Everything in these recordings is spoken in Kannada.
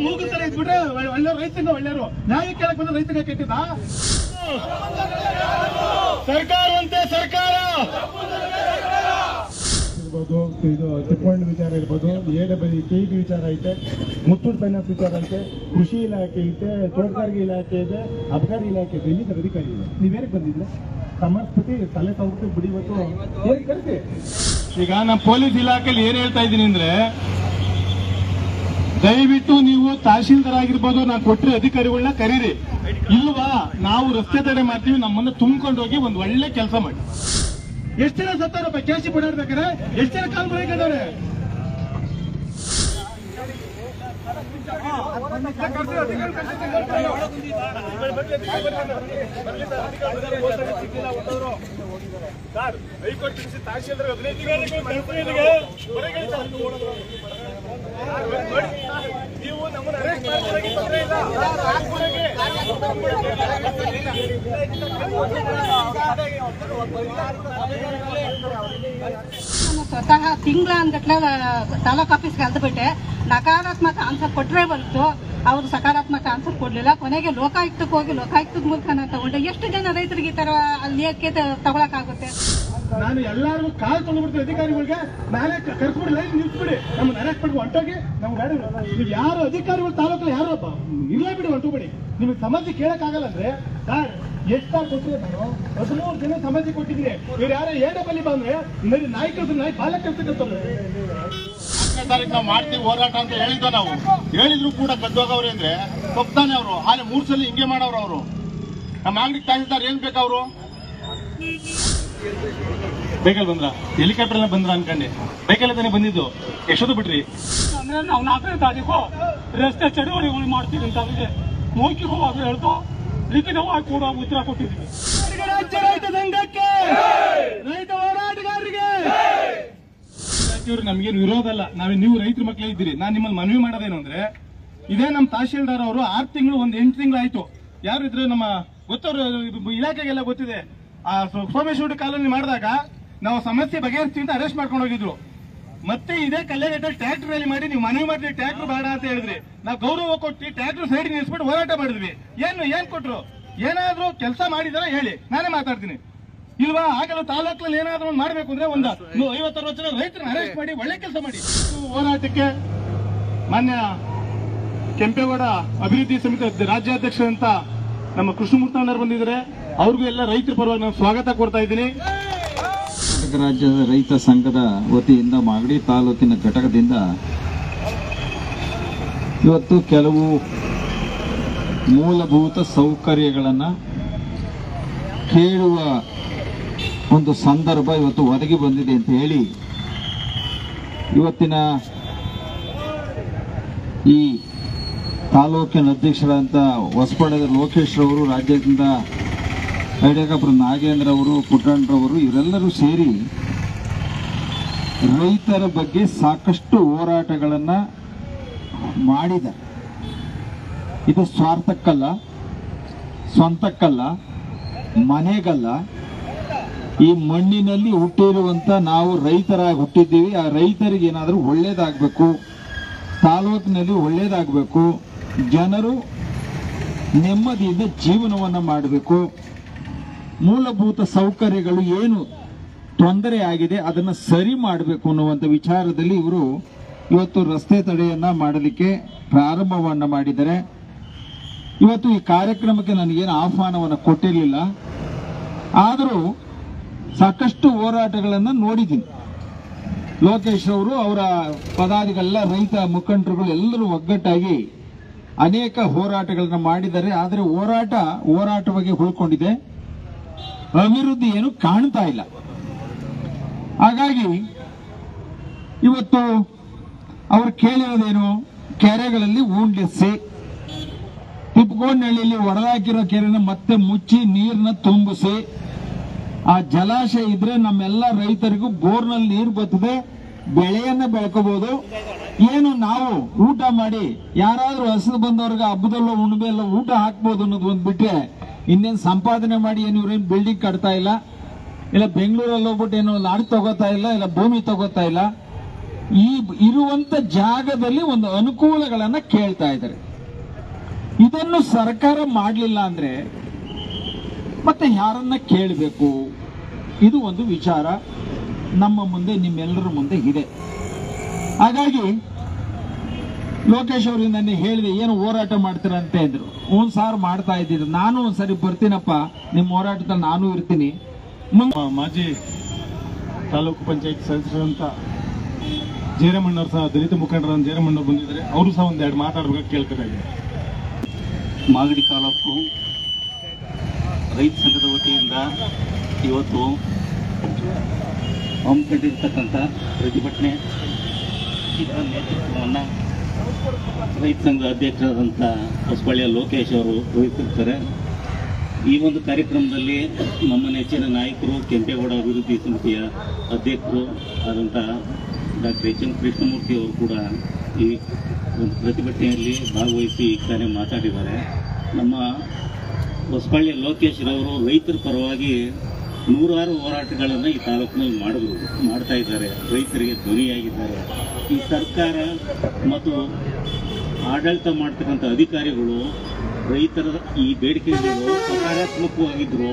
ಮೂಗು ತರ ಇದ್ಬಿಟ್ರೆ ಒಳ್ಳೆ ರೈತಂಗ ಒಳ್ಳೆಯವರು, ನ್ಯಾಯ ಕೇಳಕ್ ಬಂದ್ರೆ ರೈತರಿಗೆ ಕೆಟ್ಟಿದ್ದ ಸರ್ಕಾರ ಅಂತೆ ಸರ್ಕಾರ ಇರ್ಬೋದು, ಇದು ಚಿಕ್ಕಮಂಡ್ ವಿಚಾರ ಇರ್ಬೋದು, KEB ವಿಚಾರ ಐತೆ, ಮುತ್ತೂಟ್ ಫೈನಾನ್ಸ್ ವಿಚಾರ ಐತೆ, ಕೃಷಿ ಇಲಾಖೆ ಐತೆ, ತೋಟಗಾರಿಕೆ ಇಲಾಖೆ ಇದೆ, ಅಬಕಾರಿ ಇಲಾಖೆ ಇದೆ. ಇಲ್ಲಿ ಅಧಿಕಾರಿ ಇದೆ. ನೀವೇನಕ್ಕೆ ಬಂದಿದ್ರೆ ಸಮರ್ಪತಿ ತಲೆ ತಗೊಂಡು ಬಿಡಿ. ಇವತ್ತು ಏನ್ ಕರಿತಿ ಈಗ ನಮ್ಮ ಪೊಲೀಸ್ ಇಲಾಖೆಯಲ್ಲಿ ಏನ್ ಹೇಳ್ತಾ ಇದ್ದೀನಿ ಅಂದ್ರೆ, ದಯವಿಟ್ಟು ನೀವು ತಹಶೀಲ್ದಾರ್ ಆಗಿರ್ಬೋದು, ನಾವು ಕೊಟ್ಟರೆ ಅಧಿಕಾರಿಗಳನ್ನ ಕರೀರಿ. ಇಲ್ವಾ ನಾವು ರಸ್ತೆ ತಡೆ ಮಾಡ್ತೀವಿ, ನಮ್ಮನ್ನ ತುಂಬಿಕೊಂಡು ಹೋಗಿ ಒಂದ್ ಒಳ್ಳೆ ಕೆಲಸ ಮಾಡಿ. ಎಷ್ಟು ಜನ ಸತ್ತಾರಪ್ಪ ಕೇಸಿ ಬಿಡಾಡ್ಬೇಕಾರೆ, ಎಷ್ಟು ಜನ ಕಾಲ್ ಬರಕದವ್ರೆ. ಹೈಕೋರ್ಟ್ ತಹಶೀಲ್ದಾರ್ 15 ನೀವು ನಮ್ಮನ್ನು ಅರೆಸ್ಟ್ ಮಾಡ್ಕೊಳ್ಳೋಕೆ ತೊಂದರೆ ಇಲ್ಲ. ಸ್ವತಃ ತಿಂಗಳ ಅಂದ್ಗಟ್ಲೆ ತಾಲೂಕ್ ಆಫೀಸ್ಗೆ ಅಲ್ದ್ಬಿಟ್ಟೆ, ನಕಾರಾತ್ಮಕ ಆನ್ಸರ್ ಕೊಟ್ಟರೆ ಬಂತು, ಅವರು ಸಕಾರಾತ್ಮಕ ಆನ್ಸರ್ ಕೊಡ್ಲಿಲ್ಲ. ಕೊನೆಗೆ ಲೋಕಾಯುಕ್ತಕ್ಕೆ ಹೋಗಿ ಲೋಕಾಯುಕ್ತದ ಮೂಲಕ ನಾನು ತಗೊಂಡೆ. ಎಷ್ಟು ಜನ ರೈತರಿಗೆ ಈ ತರ ಅಲ್ಲಿ ತಗೊಳಕಾಗುತ್ತೆ? ನಾನು ಎಲ್ಲಾರು ಕಾಲ್ ತೊಗೊಂಡ್ಬಿಡ್ತೀನಿ ಅಧಿಕಾರಿಗಳಿಗೆ, ನಾನೇ ಕರ್ಸ್ಬಿಡಿ, ಲೈನ್ ನಿಲ್ಸ್ಬಿಡಿ, ನಮ್ಮನ್ನ ಅರೆಸ್ಟ್ ಮಾಡಿ ಹೊಂಟೋಗಿ. ನಮ್ಗೆ ಗಾಡಿ ನೀವು ಯಾರು ಅಧಿಕಾರಿಗಳು ತಾಲೂಕಲ್ಲಿ ಯಾರು ಇರ್ಲೇ ಬಿಡಿ, ಹೊಂಟೋಗ್ಬಿಡಿ. ನಿಮಗೆ ಸಮಸ್ಯೆ ಕೇಳಕ್ಕಾಗಲ್ಲ ಅಂದ್ರೆ ಸರ್ ಎಷ್ಟಾರು ಕೊಟ್ಟಿದೆ, ನಾನು 13 ಜನ ಸಮಸ್ಯೆ ಕೊಟ್ಟಿದ್ದೀನಿ. ಇವ್ರು ಯಾರೋ ಏಡಬಲ್ಲಿ ಬಂದ್ರೆ ನಾಯಿ ಕೆಲಸ ನಾಯಿ ಬಾಲ ಕೆಲಸಕ್ಕೆ ನಾವು ಮಾಡ್ತೀವಿ ಹೋರಾಟ ಅಂತ ಹೇಳಿದ್ದ. ನಾವು ಹೇಳಿದ್ರು ಕೂಡ ಕದ್ದೋಗವ್ರೆ ಅಂದ್ರೆ ತಪ್ಪಾನೆ. ಅವರು ಹಾಲೆ 3 ಸಲ ಹಿಂಗೆ ಮಾಡವ್ರು. ಅವರು ನಮ್ಮ ಅಂಗಡಿ ತಹಸೀಲ್ದಾರ್ ಏನ್ ಬೇಕವ್ರು ಬೇಕಲ್ಲಿ ಬಂದ್ರ, ಹೆಲಿಕಾಪ್ಟರ್ ಬಂದ್ರ ಅನ್ಕೊಂಡೆ. ಬೇಕಲ್ಲ ತಾನೇ ಬಂದಿದ್ದು. ಎಷ್ಟೊತ್ತು ಬಿಟ್ರಿ ಅಂದ್ರೆ ನಾವು 4ನೇ ತಾರೀಕು ರಸ್ತೆ ಚಳುವಳಿಗಳು ಮಾಡ್ತೀವಿ ಅಂತ ಅವರಿಗೆ ಮೌಖಿಕವಾಗಿ ಹೇಳ್ತು, ಲಿಖಿತವಾಗಿ ಕೂಡ ಉತ್ತರ ಕೊಟ್ಟಿದ್ದೀವಿ. ರಾಜ್ಯ ರೈತ ಸಂಘಕ್ಕೆ, ರೈತ ಹೋರಾಟಗಾರರಿಗೆ ಇವ್ರು ನಮ್ಗೇನು ವಿರೋಧ ಅಲ್ಲ. ನೀವು ರೈತರ ಮಕ್ಕಳೇ ಇದ್ದೀರಿ. ನಾನು ನಿಮ್ಮಲ್ಲಿ ಮನವಿ ಮಾಡೋದೇನು ಅಂದ್ರೆ, ಇದೇ ನಮ್ಮ ತಹಶೀಲ್ದಾರ್ ಅವರು 6 ತಿಂಗಳು 8 ತಿಂಗಳು ಆಯ್ತು. ಯಾರು ಇದ್ರೆ ನಮ್ಮ ಗೊತ್ತವ್ರು ಇಲಾಖೆಗೆಲ್ಲ ಗೊತ್ತಿದೆ. ಆ ಸೋಮೇಶ್ವರ ಕಾಲೋನಿ ಮಾಡಿದಾಗ ನಾವು ಸಮಸ್ಯೆ ಬಗೆಹರಿಸ್ತೀವಿ ಅಂತ ಅರೆಸ್ಟ್ ಮಾಡ್ಕೊಂಡು ಹೋಗಿದ್ರು. ಮತ್ತೆ ಇದೇ ಕಲ್ಯಾಣದಲ್ಲಿ ಟ್ರ್ಯಾಕ್ಟರ್ ರ್ಯಾಲಿ ಮಾಡಿ ನೀವು ಮನವಿ ಮಾಡಿದ್ರಿ, ಟ್ರ್ಯಾಕ್ಟರ್ ಬೇಡ ಅಂತ ಹೇಳಿದ್ರಿ. ನಾವು ಗೌರವ ಕೊಟ್ಟು ಟ್ರ್ಯಾಕ್ಟರ್ ಸೈಡ್ ನಿಲ್ಲಿಸ್ಬಿಟ್ಟು ಹೋರಾಟ ಮಾಡಿದ್ವಿ. ಏನ್ ಕೊಟ್ರು? ಏನಾದ್ರೂ ಕೆಲಸ ಮಾಡಿದಾರ ಹೇಳಿ, ನಾನೇ ಮಾತಾಡ್ತೀನಿ. ಇಲ್ವಾ? ಆಗಲೂ ತಾಲೂಕಲ್ಲಿ ಏನಾದ್ರೂ ಒಂದು ಮಾಡ್ಬೇಕು ಅಂದ್ರೆ ಒಂದು 50-60 ಜನ ರೈತರನ್ನ ಅರೆಸ್ಟ್ ಮಾಡಿ ಒಳ್ಳೆ ಕೆಲಸ ಮಾಡಿ. ಹೋರಾಟಕ್ಕೆ ಮಾನ್ಯ ಕೆಂಪೇಗೌಡ ಅಭಿವೃದ್ಧಿ ಸಮಿತಿ ರಾಜ್ಯಾಧ್ಯಕ್ಷರಂತ ನಮ್ಮ ಕೃಷ್ಣಮೂರ್ತಣ್ಣರು ಬಂದಿದ್ದಾರೆ. ಅವ್ರಿಗೂ ಎಲ್ಲ ರೈತರ ಪರವಾಗಿ ನಾನು ಸ್ವಾಗತ ಕೊಡ್ತಾ ಇದ್ದೀನಿ. ಕರ್ನಾಟಕ ರಾಜ್ಯದ ರೈತ ಸಂಘದ ವತಿಯಿಂದ ಮಾಗಡಿ ತಾಲೂಕಿನ ಘಟಕದಿಂದ ಇವತ್ತು ಕೆಲವು ಮೂಲಭೂತ ಸೌಕರ್ಯಗಳನ್ನು ಕೇಳುವ ಒಂದು ಸಂದರ್ಭ ಇವತ್ತು ಒದಗಿ ಬಂದಿದೆ ಅಂತ ಹೇಳಿ ಇವತ್ತಿನ ಈ ತಾಲೂಕಿನ ಅಧ್ಯಕ್ಷರಾದಂಥ ಹೊಸಪೇಟೆಯ ಲೋಕೇಶ್ ರವರು, ರಾಜ್ಯದಿಂದ ಐಡೇಕಾಪುರ ನಾಗೇಂದ್ರ ಅವರು, ಪುಟ್ಟಣ್ಣರವರು ಇವರೆಲ್ಲರೂ ಸೇರಿ ರೈತರ ಬಗ್ಗೆ ಸಾಕಷ್ಟು ಹೋರಾಟಗಳನ್ನು ಮಾಡಿದ್ದಾರೆ. ಇದು ಸ್ವಾರ್ಥಕ್ಕಲ್ಲ, ಸ್ವಂತಕ್ಕಲ್ಲ, ಮನೆಗಲ್ಲ. ಈ ಮಣ್ಣಿನಲ್ಲಿ ಹುಟ್ಟಿರುವಂತ ನಾವು ರೈತರಾಗಿ ಹುಟ್ಟಿದ್ದೀವಿ. ಆ ರೈತರಿಗೆ ಏನಾದರೂ ಒಳ್ಳೇದಾಗಬೇಕು, ತಾಲೂಕಿನಲ್ಲಿ ಒಳ್ಳೇದಾಗಬೇಕು, ಜನರು ನೆಮ್ಮದಿಯಿಂದ ಜೀವನವನ್ನು ಮಾಡಬೇಕು, ಮೂಲಭೂತ ಸೌಕರ್ಯಗಳು ಏನು ತೊಂದರೆ ಆಗಿದೆ ಅದನ್ನು ಸರಿ ಮಾಡಬೇಕು ಅನ್ನುವಂಥ ವಿಚಾರದಲ್ಲಿ ಇವರು ಇವತ್ತು ರಸ್ತೆ ತಡೆಯನ್ನ ಮಾಡಲಿಕ್ಕೆ ಪ್ರಾರಂಭವನ್ನ ಮಾಡಿದ್ದಾರೆ. ಇವತ್ತು ಈ ಕಾರ್ಯಕ್ರಮಕ್ಕೆ ನನಗೇನು ಆಹ್ವಾನವನ್ನು ಕೊಟ್ಟಿರಲಿಲ್ಲ, ಆದರೂ ಸಾಕಷ್ಟು ಹೋರಾಟಗಳನ್ನು ನೋಡಿದ್ದೀನಿ. ಲೋಕೇಶ್ ಅವರು, ಅವರ ಪದಾಧಿಕಾರಿಗಳ, ರೈತ ಮುಖಂಡರುಗಳು ಎಲ್ಲರೂ ಒಗ್ಗಟ್ಟಾಗಿ ಅನೇಕ ಹೋರಾಟಗಳನ್ನು ಮಾಡಿದ್ದಾರೆ. ಆದರೆ ಹೋರಾಟವಾಗಿ ಉಳ್ಕೊಂಡಿದೆ, ಅಭಿವೃದ್ಧಿ ಏನು ಕಾಣ್ತಾ ಇಲ್ಲ. ಹಾಗಾಗಿ ಇವತ್ತು ಅವರು ಕೇಳಿರೋದೇನು, ಕೆರೆಗಳಲ್ಲಿ ಉಂಡಿಸಿ, ತಿಪ್ಪಗೋಡ್ನಹಳ್ಳಿಯಲ್ಲಿ ಒಡೆದಾಕಿರೋ ಕೆರೆನ ಮತ್ತೆ ಮುಚ್ಚಿ ನೀರನ್ನ ತುಂಬಿಸಿ, ಆ ಜಲಾಶಯ ಇದ್ರೆ ನಮ್ಮೆಲ್ಲ ರೈತರಿಗೂ ಬೋರ್ನಲ್ಲಿ ನೀರು ಬರ್ತದೆ, ಬೆಳೆಯನ್ನ ಬೆಳ್ಕೋಬಹುದು. ಏನು ನಾವು ಊಟ ಮಾಡಿ ಯಾರಾದ್ರೂ ಹಸಿದು ಬಂದವ್ರಿಗೆ ಹಬ್ಬದಲ್ಲೋ ಉಣ್ಮೆಲ್ಲೋ ಊಟ ಹಾಕ್ಬೋದು ಅನ್ನೋದು ಒಂದು ಬಿಟ್ರೆ ಇನ್ನೇನು ಸಂಪಾದನೆ ಮಾಡಿ ಏನು ಇವ್ರೇನು ಬಿಲ್ಡಿಂಗ್ ಕಟ್ತಾ ಇಲ್ಲ, ಇಲ್ಲ ಬೆಂಗಳೂರಲ್ಲಿ ಹೋಗ್ಬಿಟ್ಟು ಏನು ಲಾಡ್ ತಗೋತಾ ಇಲ್ಲ, ಇಲ್ಲ ಭೂಮಿ ತಗೋತಾ ಇಲ್ಲ. ಈ ಇರುವಂತ ಜಾಗದಲ್ಲಿ ಒಂದು ಅನುಕೂಲಗಳನ್ನ ಕೇಳ್ತಾ ಇದ್ದಾರೆ. ಇದನ್ನು ಸರ್ಕಾರ ಮಾಡಲಿಲ್ಲ ಅಂದ್ರೆ ಮತ್ತೆ ಯಾರನ್ನ ಕೇಳಬೇಕು? ಇದು ಒಂದು ವಿಚಾರ ನಮ್ಮ ಮುಂದೆ, ನಿಮ್ಮೆಲ್ಲರ ಮುಂದೆ ಇದೆ. ಹಾಗಾಗಿ ಲೋಕೇಶ್ ಅವರು ನನಗೆ ಹೇಳಿದೆ, ಏನು ಹೋರಾಟ ಮಾಡ್ತೀರಂತೆ ಅಂದ್ರು. ಸಾರ್ ಮಾಡ್ತಾ ಇದ್ದಿದ್ದು. ನಾನು ಒಂದ್ಸರಿ ಬರ್ತೀನಪ್ಪ ನಿಮ್ಮ ಹೋರಾಟದಲ್ಲಿ, ನಾನು ಇರ್ತೀನಿ. ಮಾಜಿ ತಾಲೂಕು ಪಂಚಾಯತ್ ಸದಸ್ಯರಂತ ಜೇರಮಣ್ಣವ್ರು ಸಹ ದಲಿತ ಮುಖಂಡರ ಜೇರಮಣ್ಣವ್ರು ಬಂದಿದ್ದಾರೆ. ಅವರು ಸಹ ಒಂದೆರಡು ಮಾತಾಡ್ಬೇಕು ಕೇಳ್ಬೇಕಾಗಿದೆ. ಮಾಗಡಿ ತಾಲೂಕು ರೈತ ಸಂಘದ ವತಿಯಿಂದ ಇವತ್ತು ಹಮ್ಮಿಕೊಂಡಿರ್ತಕ್ಕಂಥ ಪ್ರತಿಭಟನೆ ಇದರ ನೇತೃತ್ವವನ್ನು ರೈತ ಸಂಘದ ಅಧ್ಯಕ್ಷರಾದಂಥ ಹೊಸಬಳ್ಳಿಯ ಲೋಕೇಶ್ ಅವರು ವಹಿಸಿರ್ತಾರೆ. ಈ ಒಂದು ಕಾರ್ಯಕ್ರಮದಲ್ಲಿ ನಮ್ಮ ನೆಚ್ಚಿನ ನಾಯಕರು, ಕೆಂಪೇಗೌಡ ಅಭಿವೃದ್ಧಿ ಸಮಿತಿಯ ಅಧ್ಯಕ್ಷರು ಆದಂಥ ಡಾಕ್ಟರ್ ಎಚ್ ಎಂ ಕೃಷ್ಣಮೂರ್ತಿ ಅವರು ಕೂಡ ಈ ಒಂದು ಪ್ರತಿಭಟನೆಯಲ್ಲಿ ಭಾಗವಹಿಸಿ ಈಗ ತಾನೇ ಮಾತಾಡಿದ್ದಾರೆ. ನಮ್ಮ ಹೊಸಬಳ್ಳಿಯ ಲೋಕೇಶ್ ರವರು ರೈತರ ಪರವಾಗಿ ನೂರಾರು ಹೋರಾಟಗಳನ್ನು ಈ ತಾಲೂಕಿನಲ್ಲಿ ಮಾಡ್ತಾ ಇದ್ದಾರೆ. ರೈತರಿಗೆ ಧ್ವನಿಯಾಗಿದ್ದಾರೆ. ಈ ಸರ್ಕಾರ ಮತ್ತು ಆಡಳಿತ ಮಾಡ್ತಕ್ಕಂಥ ಅಧಿಕಾರಿಗಳು ರೈತರ ಈ ಬೇಡಿಕೆಗಳು ಸಕಾರಾತ್ಮಕವಾಗಿದ್ರು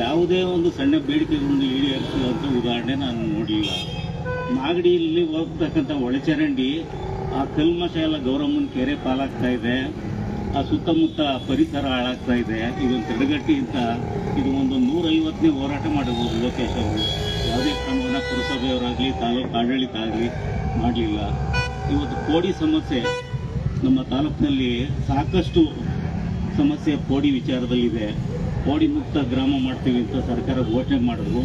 ಯಾವುದೇ ಒಂದು ಸಣ್ಣ ಬೇಡಿಕೆಗಳನ್ನು ಈಡೇರಿಸುವಂಥ ಉದಾಹರಣೆ ನಾನು ನೋಡಲಿಲ್ಲ. ಮಾಗಡಿಯಲ್ಲಿ ಹೋಗ್ತಕ್ಕಂಥ ಒಳಚರಂಡಿ, ಆ ಕಲ್ಮಶ ಎಲ್ಲ ಗೌರಮ್ಮನ ಕೆರೆ ಪಾಲಾಗ್ತಾ ಇದೆ, ಆ ಸುತ್ತಮುತ್ತ ಪರಿಸರ ಹಾಳಾಗ್ತಾ ಇದೆ. ಇದೊಂದು ತಡೆಗಟ್ಟಿ ಅಂತ ಇದು ಒಂದು 150ನೇ ಹೋರಾಟ ಮಾಡಬಹುದು ಲೋಕೇಶ್ ಅವರು. ಯಾವುದೇ ಕ್ರಮವನ್ನು ಪುರಸಭೆಯವರಾಗಲಿ ತಾಲೂಕು ಆಡಳಿತ ಆಗಲಿ ಮಾಡಲಿಲ್ಲ. ಇವತ್ತು ಕೋಡಿ ಸಮಸ್ಯೆ ನಮ್ಮ ತಾಲೂಕಿನಲ್ಲಿ ಸಾಕಷ್ಟು ಸಮಸ್ಯೆ ಕೋಡಿ ವಿಚಾರದಲ್ಲಿದೆ. ಕೋಡಿ ಮುಕ್ತ ಗ್ರಾಮ ಮಾಡ್ತೀವಿ ಅಂತ ಸರ್ಕಾರ ಘೋಷಣೆ ಮಾಡಿದ್ರು.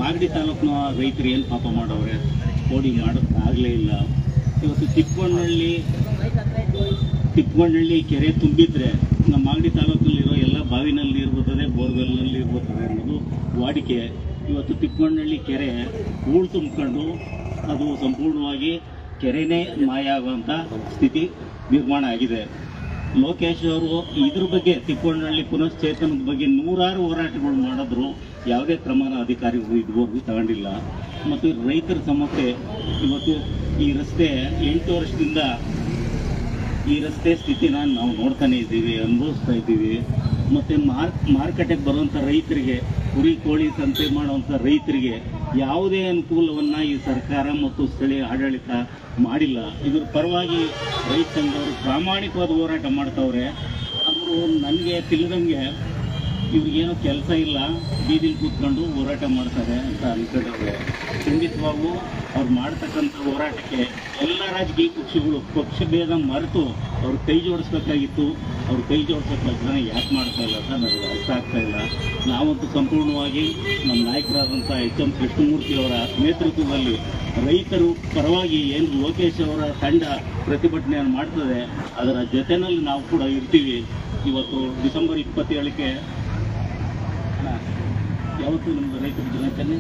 ಮಾಗಡಿ ತಾಲೂಕಿನ ರೈತರು ಏನು ಪಾಪ ಮಾಡವ್ರೆ? ಕೋಡಿ ಮಾಡೋಕ್ಕಾಗಲೇ ಇಲ್ಲ. ಇವತ್ತು ತಿಪ್ಪಗೊಂಡಳ್ಳಿ ಕೆರೆ ತುಂಬಿದ್ರೆ ನಮ್ಮ ಮಾಗಡಿ ತಾಲೂಕಿನಲ್ಲಿರೋ ಎಲ್ಲ ಬಾವಿನಲ್ಲಿ ನೀರು ಬರ್ತದೆ, ಬೋರ್ವೆಲ್ನಲ್ಲಿ ನೀರು ಬರ್ತದೆ ಅನ್ನೋದು ವಾಡಿಕೆ. ಇವತ್ತು ತಿಪ್ಪಗೊಂಡಳ್ಳಿ ಕೆರೆ ಹೂಳು ತುಂಬಿಕೊಂಡು ಅದು ಸಂಪೂರ್ಣವಾಗಿ ಕೆರೆನೇ ಮಾಯ ಆಗುವಂಥ ಸ್ಥಿತಿ ನಿರ್ಮಾಣ ಆಗಿದೆ. ಲೋಕೇಶ್ ಅವರು ಇದ್ರ ಬಗ್ಗೆ, ತಿಪ್ಪಗೊಂಡಳ್ಳಿ ಪುನಶ್ಚೇತನದ ಬಗ್ಗೆ ನೂರಾರು ಹೋರಾಟಗಳು ಮಾಡಿದ್ರು. ಯಾವುದೇ ಕ್ರಮನ ಅಧಿಕಾರಿಗಳು ಇದುವರೆಗೂ ತಗೊಂಡಿಲ್ಲ. ಮತ್ತು ರೈತರ ಸಮಸ್ಯೆ ಇವತ್ತು ಈ ರಸ್ತೆ 8 ವರ್ಷದಿಂದ ಈ ರಸ್ತೆ ಸ್ಥಿತಿನ ನಾವು ನೋಡ್ತಾನೆ ಇದ್ದೀವಿ, ಅನುಭವಿಸ್ತಾ ಇದ್ದೀವಿ. ಮತ್ತು ಮಾರುಕಟ್ಟೆಗೆ ಬರುವಂಥ ರೈತರಿಗೆ, ಕುರಿ ಕೋಳಿ ಸಂತೆ ಮಾಡುವಂಥ ರೈತರಿಗೆ ಯಾವುದೇ ಅನುಕೂಲವನ್ನು ಈ ಸರ್ಕಾರ ಮತ್ತು ಸ್ಥಳೀಯ ಆಡಳಿತ ಮಾಡಿಲ್ಲ. ಇದ್ರ ಪರವಾಗಿ ರೈತ ಸಂಘದವರು ಪ್ರಾಮಾಣಿಕವಾದ ಹೋರಾಟ ಮಾಡ್ತವ್ರೆ. ಅವರು ನನಗೆ ತಿಳಿದಂಗೆ ಇವ್ರಿಗೇನೋ ಕೆಲಸ ಇಲ್ಲ, ಬೀದಿಲಿ ಕೂತ್ಕೊಂಡು ಹೋರಾಟ ಮಾಡ್ತಾರೆ ಅಂತ ಅನ್ಕೊಂಡವ್ರೆ. ಖಂಡಿತವಾಗೂ ಅವ್ರು ಮಾಡ್ತಕ್ಕಂಥ ಹೋರಾಟಕ್ಕೆ ಎಲ್ಲ ರಾಜಕೀಯ ಪಕ್ಷಗಳು ಪಕ್ಷ ಭೇದ ಮರೆತು ಅವ್ರು ಕೈ ಜೋಡಿಸ್ಬೇಕಾಗಿತ್ತು. ಅವ್ರು ಕೈ ಜೋಡಿಸೋ ಕೆಲಸನ ಯಾಕೆ ಮಾಡ್ತಾ ಇಲ್ಲ ಅಂತ ನನಗೆ ಅರ್ಥ ಆಗ್ತಾ ಇಲ್ಲ. ನಾವಂತೂ ಸಂಪೂರ್ಣವಾಗಿ ನಮ್ಮ ನಾಯಕರಾದಂಥ ಎಚ್ ಎಂ ಕೃಷ್ಣಮೂರ್ತಿ ಅವರ ನೇತೃತ್ವದಲ್ಲಿ ರೈತರು ಪರವಾಗಿ ಏನು ಲೋಕೇಶ್ ಅವರ ತಂಡ ಪ್ರತಿಭಟನೆಯನ್ನು ಮಾಡ್ತದೆ ಅದರ ಜೊತೆಯಲ್ಲಿ ನಾವು ಕೂಡ ಇರ್ತೀವಿ. ಇವತ್ತು ಡಿಸೆಂಬರ್ 27ಕ್ಕೆ ಯಾವತ್ತು ನಮ್ಮದು ರೈತರ ದಿನಾಚರಣೆ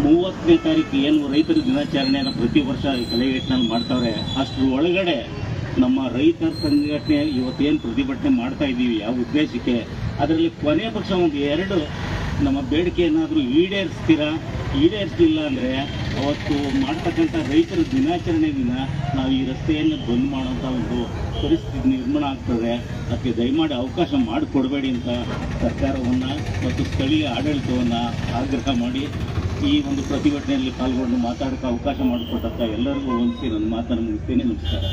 30ನೇ ತಾರೀಕು ಏನು ರೈತರ ದಿನಾಚರಣೆಯನ್ನು ಪ್ರತಿ ವರ್ಷ ಕಲೆಗಟ್ಟಿನಲ್ಲಿ ಮಾಡ್ತಾವ್ರೆ, ಅಷ್ಟರ ಒಳಗಡೆ ನಮ್ಮ ರೈತರ ಸಂಘಟನೆ ಇವತ್ತೇನು ಪ್ರತಿಭಟನೆ ಮಾಡ್ತಾ ಇದ್ದೀವಿ ಯಾವ ಉದ್ದೇಶಕ್ಕೆ, ಅದರಲ್ಲಿ ಕೊನೆ ಪಕ್ಷ ಒಂದು 2 ನಮ್ಮ ಬೇಡಿಕೆ ಏನಾದರೂ ಈಡೇರಿಸಲಿಲ್ಲ ಅಂದರೆ ಅವತ್ತು ಮಾಡ್ತಕ್ಕಂಥ ರೈತರ ದಿನಾಚರಣೆ ದಿನ ನಾವು ಈ ರಸ್ತೆಯನ್ನು ಬಂದ್ ಮಾಡುವಂಥ ಒಂದು ಪರಿಸ್ಥಿತಿ ನಿರ್ಮಾಣ ಆಗ್ತದೆ. ಅದಕ್ಕೆ ದಯಮಾಡಿ ಅವಕಾಶ ಮಾಡಿಕೊಡಬೇಡಿ ಅಂತ ಸರ್ಕಾರವನ್ನು ಮತ್ತು ಸ್ಥಳೀಯ ಆಡಳಿತವನ್ನು ಆಗ್ರಹ ಮಾಡಿ ಈ ಒಂದು ಪ್ರತಿಭಟನೆಯಲ್ಲಿ ಪಾಲ್ಗೊಂಡು ಮಾತಾಡೋಕ್ಕೆ ಅವಕಾಶ ಮಾಡಿಕೊಟ್ಟಂಥ ಎಲ್ಲರಿಗೂ ವಂದಿಸಿ ನನ್ನ ಮಾತನ್ನು ಮುಗಿಸ್ತೇನೆ. ನಮಸ್ಕಾರ.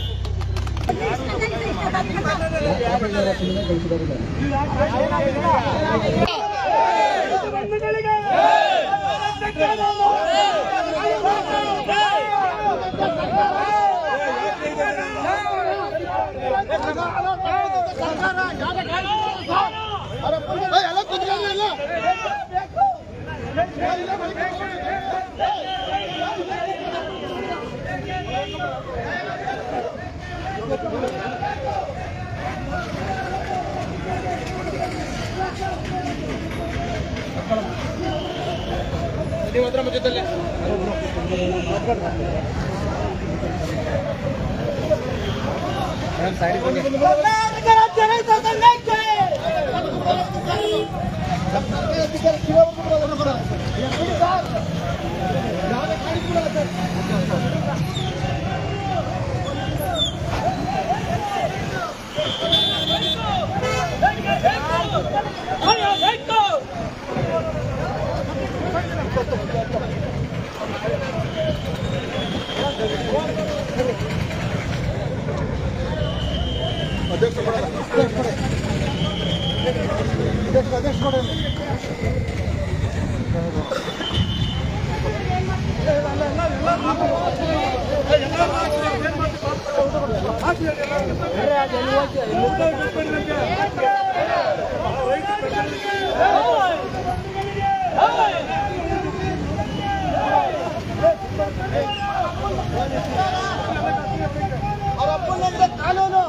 ಕಾನೂನು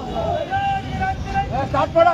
ಸ್ಟಾರ್ಟ್ ಮಾಡ